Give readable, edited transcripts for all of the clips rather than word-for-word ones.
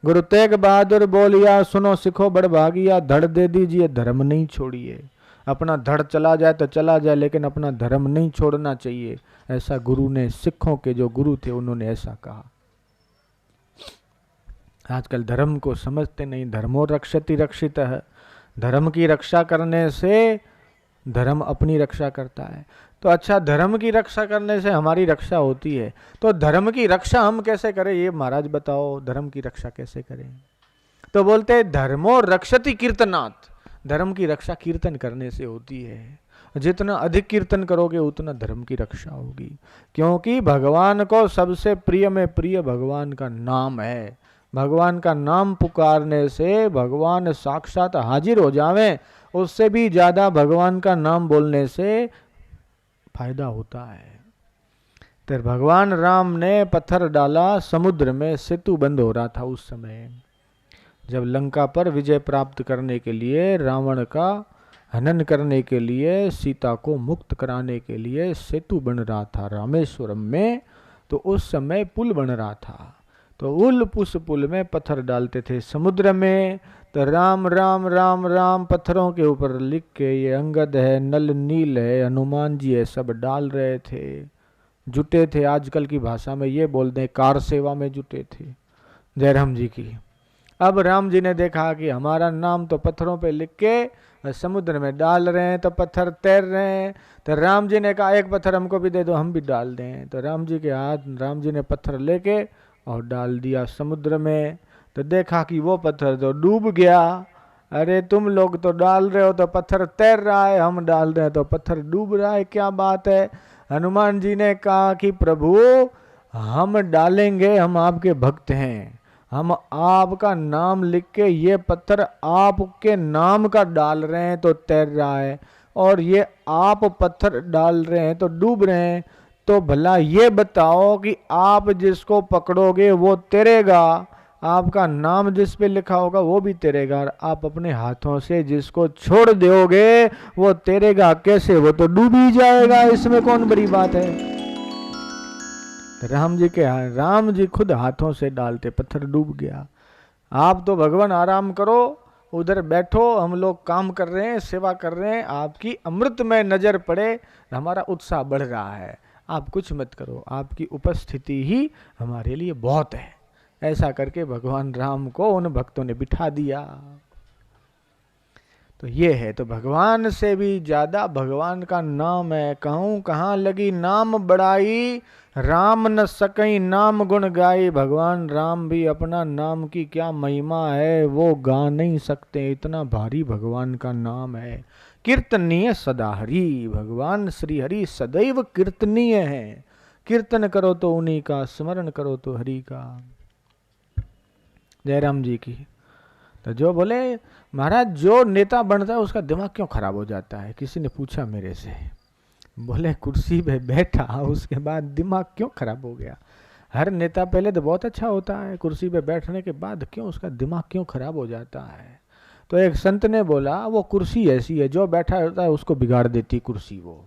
गुरु तेग बहादुर बोलिया, सुनो सिखो बड़ भागिया, धड़ दे दीजिए धर्म नहीं छोड़िए। अपना धड़ चला जाए तो चला जाए, लेकिन अपना धर्म नहीं छोड़ना चाहिए। ऐसा गुरु ने, सिखों के जो गुरु थे उन्होंने ऐसा कहा। आजकल धर्म को समझते नहीं। धर्मो रक्षति रक्षितः, धर्म की रक्षा करने से धर्म अपनी रक्षा करता है। तो अच्छा, धर्म की रक्षा करने से हमारी रक्षा होती है, तो धर्म की रक्षा हम कैसे करें, ये महाराज बताओ, धर्म की रक्षा कैसे करें? तो बोलते हैं धर्मो रक्षति कीर्तनात्, धर्म की रक्षा कीर्तन करने से होती है। जितना अधिक कीर्तन करोगे उतना धर्म की रक्षा होगी, क्योंकि भगवान को सबसे प्रिय में प्रिय भगवान का नाम है। भगवान का नाम पुकारने से भगवान साक्षात हाजिर हो जावे, उससे भी ज्यादा भगवान का नाम बोलने से फायदा होता है। तो भगवान राम ने पत्थर डाला समुद्र में, सेतु बंद हो रहा था उस समय, जब लंका पर विजय प्राप्त करने के लिए, रावण का हनन करने के लिए, सीता को मुक्त कराने के लिए सेतु बन रहा था रामेश्वरम में। तो उस समय पुल बन रहा था, तो उस पुल में पत्थर डालते थे समुद्र में। तो राम राम राम राम पत्थरों के ऊपर लिख के, ये अंगद है, नल नील है, हनुमान जी है, सब डाल रहे थे, जुटे थे। आजकल की भाषा में ये बोल दें, कार सेवा में जुटे थे जयराम जी की। अब राम जी ने देखा कि हमारा नाम तो पत्थरों पे लिख के समुद्र में डाल रहे हैं, तो पत्थर तैर रहे हैं। तो राम जी ने कहा एक पत्थर हमको भी दे दो, हम भी डाल दें। तो राम जी के हाथ, राम जी ने पत्थर लेके और डाल दिया समुद्र में। तो देखा कि वो पत्थर तो डूब गया। अरे तुम लोग तो डाल रहे हो तो पत्थर तैर रहा है, हम डाल रहे हैं तो पत्थर डूब रहा है, क्या बात है? हनुमान जी ने कहा कि प्रभु हम डालेंगे, हम आपके भक्त हैं, हम आपका नाम लिख के ये पत्थर आपके नाम का डाल रहे हैं तो तैर रहा है, और ये आप पत्थर डाल रहे हैं तो डूब रहे हैं। तो भला ये बताओ कि आप जिसको पकड़ोगे वो तैरेगा, आपका नाम जिस पे लिखा होगा वो भी तैरेगा, और आप अपने हाथों से जिसको छोड़ दोगे वो तैरेगा कैसे? वो तो डूब ही जाएगा, इसमें कौन बड़ी बात है? राम जी खुद हाथों से डालते, पत्थर डूब गया। आप तो भगवान आराम करो, उधर बैठो, हम लोग काम कर रहे हैं, सेवा कर रहे हैं, आपकी अमृत में नजर पड़े, हमारा उत्साह बढ़ रहा है, आप कुछ मत करो, आपकी उपस्थिति ही हमारे लिए बहुत है। ऐसा करके भगवान राम को उन भक्तों ने बिठा दिया। तो ये है, तो भगवान से भी ज्यादा भगवान का नाम है। कहूँ कहाँ लगी नाम बड़ाई, राम न सकई नाम गुण गाई। भगवान राम भी अपना नाम की क्या महिमा है वो गा नहीं सकते, इतना भारी भगवान का नाम है। कीर्तनीय सदा हरि, भगवान श्री हरि सदैव कीर्तनीय है। कीर्तन करो तो उन्हीं का, स्मरण करो तो हरि का। जयराम जी की। तो जो बोले महाराज जो नेता बनता है उसका दिमाग क्यों खराब हो जाता है, किसी ने पूछा मेरे से। बोले कुर्सी पे बैठा उसके बाद दिमाग क्यों खराब हो गया? हर नेता पहले तो बहुत अच्छा होता है, कुर्सी पे बैठने के बाद क्यों उसका दिमाग क्यों खराब हो जाता है? तो एक संत ने बोला वो कुर्सी ऐसी है, जो बैठा होता है उसको बिगाड़ देती कुर्सी, वो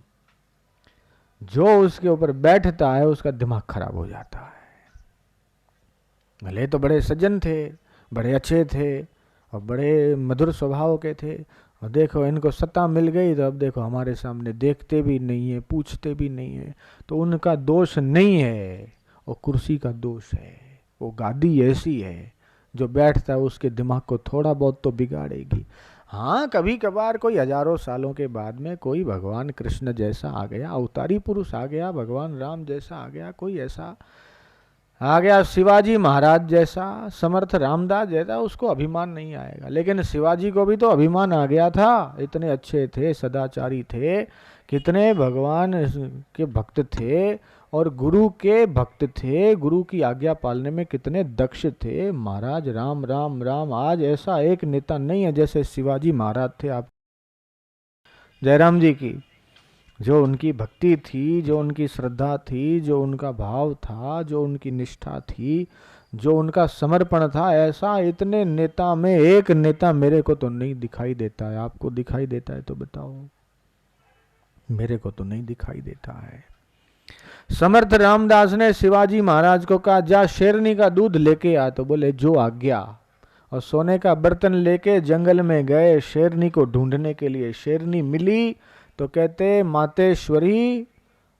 जो उसके ऊपर बैठता है उसका दिमाग खराब हो जाता है। भले तो बड़े सज्जन थे, बड़े अच्छे थे और बड़े मधुर स्वभाव के थे, और देखो इनको सत्ता मिल गई तो अब देखो हमारे सामने देखते भी नहीं है, पूछते भी नहीं है। तो उनका दोष नहीं है, वो कुर्सी का दोष है। वो गादी ऐसी है जो बैठता है उसके दिमाग को थोड़ा बहुत तो बिगाड़ेगी। हाँ, कभी कभार कोई हजारों सालों के बाद में कोई भगवान कृष्ण जैसा आ गया, अवतारी पुरुष आ गया, भगवान राम जैसा आ गया, कोई ऐसा आ गया, शिवाजी महाराज जैसा, समर्थ रामदास जैसा, उसको अभिमान नहीं आएगा। लेकिन शिवाजी को भी तो अभिमान आ गया था, इतने अच्छे थे, सदाचारी थे, कितने भगवान के भक्त थे और गुरु के भक्त थे, गुरु की आज्ञा पालने में कितने दक्ष थे। महाराज राम राम राम, आज ऐसा एक नेता नहीं है जैसे शिवाजी महाराज थे। आप जयराम जी की, जो उनकी भक्ति थी, जो उनकी श्रद्धा थी, जो उनका भाव था, जो उनकी निष्ठा थी, जो उनका समर्पण था, ऐसा इतने नेता में एक नेता मेरे को तो नहीं दिखाई देता है। आपको दिखाई देता है तो बताओ, मेरे को तो नहीं दिखाई देता है। समर्थ रामदास ने शिवाजी महाराज को कहा जा शेरनी का दूध लेके आ, तो बोले जो आज्ञा। और सोने का बर्तन लेके जंगल में गए शेरनी को ढूंढने के लिए। शेरनी मिली तो कहते मातेश्वरी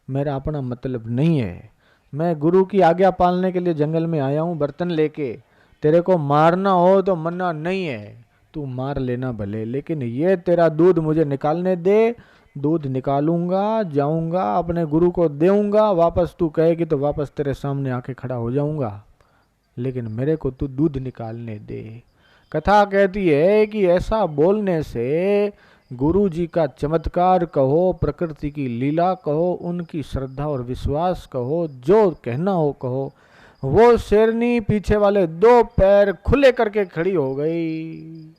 मेरा अपना मतलब नहीं है, मैं गुरु की आज्ञा पालने के लिए जंगल में आया हूँ बर्तन लेके, तेरे को मारना हो तो मन्ना नहीं है, तू मार लेना भले, लेकिन ये तेरा दूध मुझे निकालने दे, दूध निकालूंगा, जाऊंगा अपने गुरु को देऊंगा, वापस तू कहेगी तो वापस तेरे सामने आके खड़ा हो जाऊंगा, लेकिन मेरे को तू दूध निकालने दे। कथा कहती है कि ऐसा बोलने से गुरु जी का चमत्कार कहो, प्रकृति की लीला कहो, उनकी श्रद्धा और विश्वास कहो, जो कहना हो कहो, वो शेरनी पीछे वाले 2 पैर खुले करके खड़ी हो गई,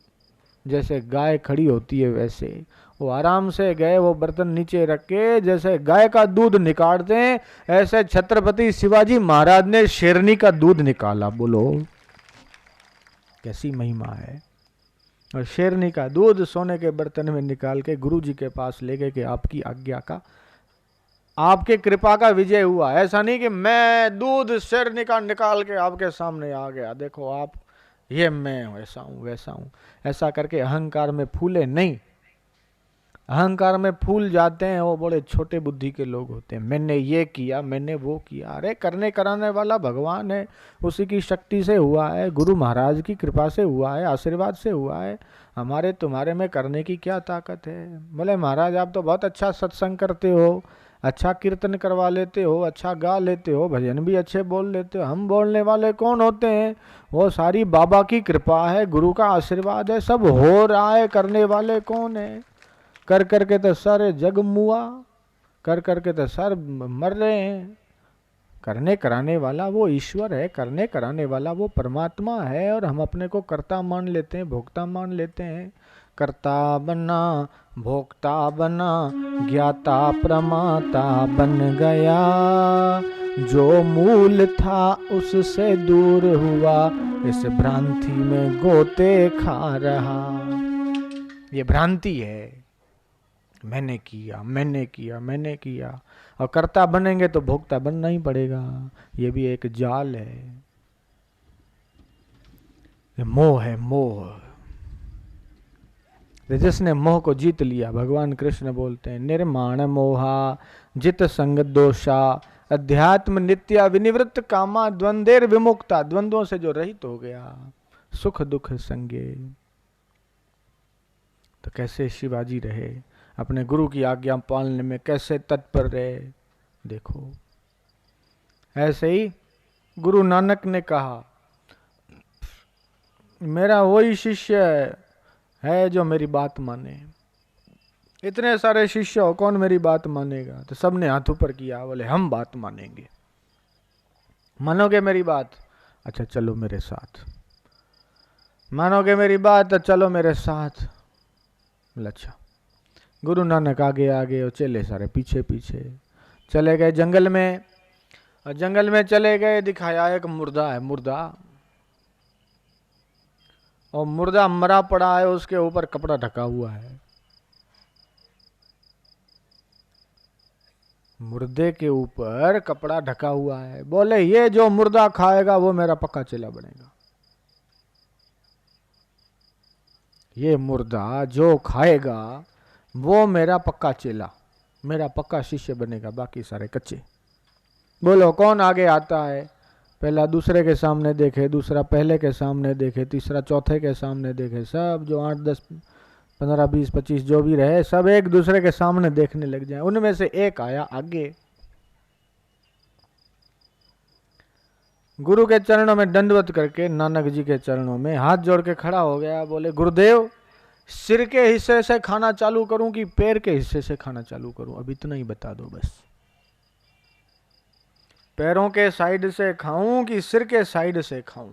जैसे गाय खड़ी होती है वैसे। वो आराम से गए, वो बर्तन नीचे रख के जैसे गाय का दूध निकालते हैं, ऐसे छत्रपति शिवाजी महाराज ने शेरनी का दूध निकाला। बोलो कैसी महिमा है। और शेरनी का दूध सोने के बर्तन में निकाल के गुरु जी के पास ले गए कि आपकी आज्ञा का, आपके कृपा का विजय हुआ। ऐसा नहीं कि मैं दूध शेरनी का निकाल के आपके सामने आ गया, देखो आप, ये मैं हूं, ऐसा हूं वैसा हूं, ऐसा करके अहंकार में फूले नहीं। अहंकार में फूल जाते हैं वो बड़े छोटे बुद्धि के लोग होते हैं, मैंने ये किया, मैंने वो किया। अरे करने कराने वाला भगवान है, उसी की शक्ति से हुआ है, गुरु महाराज की कृपा से हुआ है, आशीर्वाद से हुआ है। हमारे तुम्हारे में करने की क्या ताकत है। बोले महाराज आप तो बहुत अच्छा सत्संग करते हो, अच्छा कीर्तन करवा लेते हो, अच्छा गा लेते हो, भजन भी अच्छे बोल लेते हो। हम बोलने वाले कौन होते हैं, वो सारी बाबा की कृपा है, गुरु का आशीर्वाद है, सब हो रहा है, करने वाले कौन है। कर करके तो सारे जग मुआ, कर करके तो सर मर रहे हैं। करने कराने वाला वो ईश्वर है, करने कराने वाला वो परमात्मा है, और हम अपने को कर्ता मान लेते हैं, भोक्ता मान लेते हैं। कर्ता बना, भोक्ता बना, ज्ञाता प्रमाता बन गया, जो मूल था उससे दूर हुआ, इस भ्रांति में गोते खा रहा। ये भ्रांति है, मैंने किया, मैंने किया, मैंने किया। और कर्ता बनेंगे तो भोक्ता बनना ही पड़ेगा, ये भी एक जाल है, ये मोह है, मोह। जिसने मोह को जीत लिया, भगवान कृष्ण बोलते हैं निर्माण मोहा जित संग दोषा, अध्यात्म नित्या विनिवृत्त कामा, द्वंदेर विमुक्ता, द्वंद्वों से जो रहित हो गया, सुख दुख संगे। तो कैसे शिवाजी रहे, अपने गुरु की आज्ञा पालने में कैसे तत्पर रहे। देखो ऐसे ही गुरु नानक ने कहा मेरा वही शिष्य है जो मेरी बात माने। इतने सारे शिष्य हो, कौन मेरी बात मानेगा। तो सबने हाथ ऊपर किया, बोले हम बात मानेंगे। मानोगे मेरी बात, अच्छा चलो मेरे साथ। मानोगे मेरी बात, चलो मेरे साथ। अच्छा, गुरु नानक आगे आगे और चेले सारे पीछे पीछे चले गए जंगल में। और जंगल में चले गए, दिखाया एक मुर्दा है, मुर्दा, और मुर्दा मरा पड़ा है, उसके ऊपर कपड़ा ढका हुआ है। मुर्दे के ऊपर कपड़ा ढका हुआ है। बोले ये जो मुर्दा खाएगा वो मेरा पक्का चेला बनेगा। ये मुर्दा जो खाएगा वो मेरा पक्का चेला, मेरा पक्का शिष्य बनेगा, बाकी सारे कच्चे। बोलो कौन आगे आता है। पहला दूसरे के सामने देखे, दूसरा पहले के सामने देखे, तीसरा चौथे के सामने देखे, सब जो 8 10 15 20 25 जो भी रहे, सब एक दूसरे के सामने देखने लग जाए। उनमें से एक आया आगे, गुरु के चरणों में दंडवत करके, नानक जी के चरणों में हाथ जोड़ के खड़ा हो गया। बोले गुरुदेव, सिर के हिस्से से खाना चालू करूं कि पैर के हिस्से से खाना चालू करूं, अब इतना ही बता दो बस। पैरों के साइड से खाऊं कि सिर के साइड से खाऊं।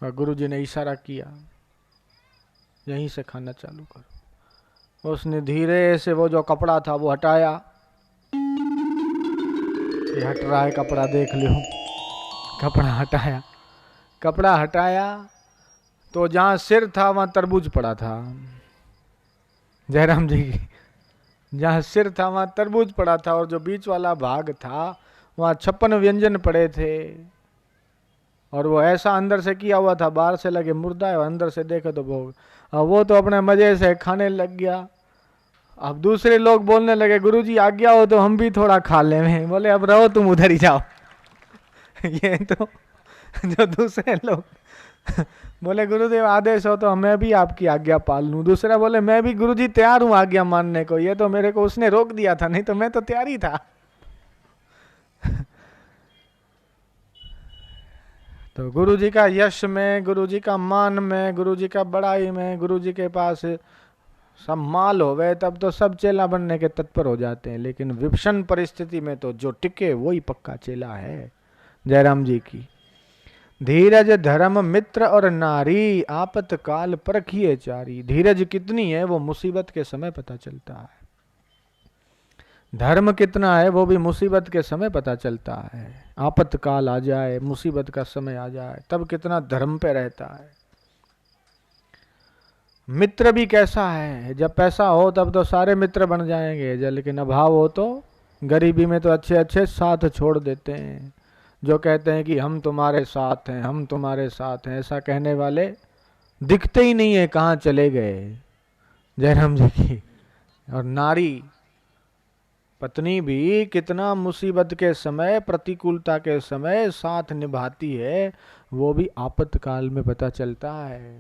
और गुरु जी ने इशारा किया, यहीं से खाना चालू करो। उसने धीरे से वो जो कपड़ा था वो हटाया। ये हट रहा है कपड़ा, देख लो। कपड़ा हटाया, कपड़ा हटाया, तो जहां सिर था वहां तरबूज पड़ा था। जयराम जी की, जहां सिर था वहां तरबूज पड़ा था, और जो बीच वाला भाग था वहां 56 व्यंजन पड़े थे। और वो ऐसा अंदर से किया हुआ था, बाहर से लगे मुर्दा है, अंदर से देखे तो भोग। अब वो तो अपने मजे से खाने लग गया। अब दूसरे लोग बोलने लगे, गुरुजी आज्ञा हो तो हम भी थोड़ा खा लें। बोले अब रहो तुम उधर ही जाओ। ये तो जो दूसरे लोग बोले गुरुदेव आदेश हो तो मैं भी आपकी आज्ञा पाल लूं। दूसरा बोले मैं भी गुरुजी तैयार हूं आज्ञा मानने को, ये तो मेरे को उसने रोक दिया था, नहीं तो मैं तो तैयार ही था। तो गुरुजी का यश में, गुरुजी का मान में, गुरुजी का बड़ाई में, गुरुजी के पास सब माल हो गए तब तो सब चेला बनने के तत्पर हो जाते हैं। लेकिन विषम परिस्थिति में तो जो टिके वही पक्का चेला है। जयराम जी की। धीरज धर्म मित्र और नारी, आपतकाल परखिए चारी। धीरज कितनी है वो मुसीबत के समय पता चलता है। धर्म कितना है वो भी मुसीबत के समय पता चलता है। आपतकाल आ जाए, मुसीबत का समय आ जाए, तब कितना धर्म पे रहता है। मित्र भी कैसा है, जब पैसा हो तब तो सारे मित्र बन जाएंगे, जब लेकिन अभाव हो तो गरीबी में तो अच्छे अच्छे साथ छोड़ देते हैं। जो कहते हैं कि हम तुम्हारे साथ हैं, हम तुम्हारे साथ हैं, ऐसा कहने वाले दिखते ही नहीं है, कहाँ चले गए। जयराम जी की। और नारी पत्नी भी कितना मुसीबत के समय, प्रतिकूलता के समय साथ निभाती है, वो भी आपातकाल में पता चलता है।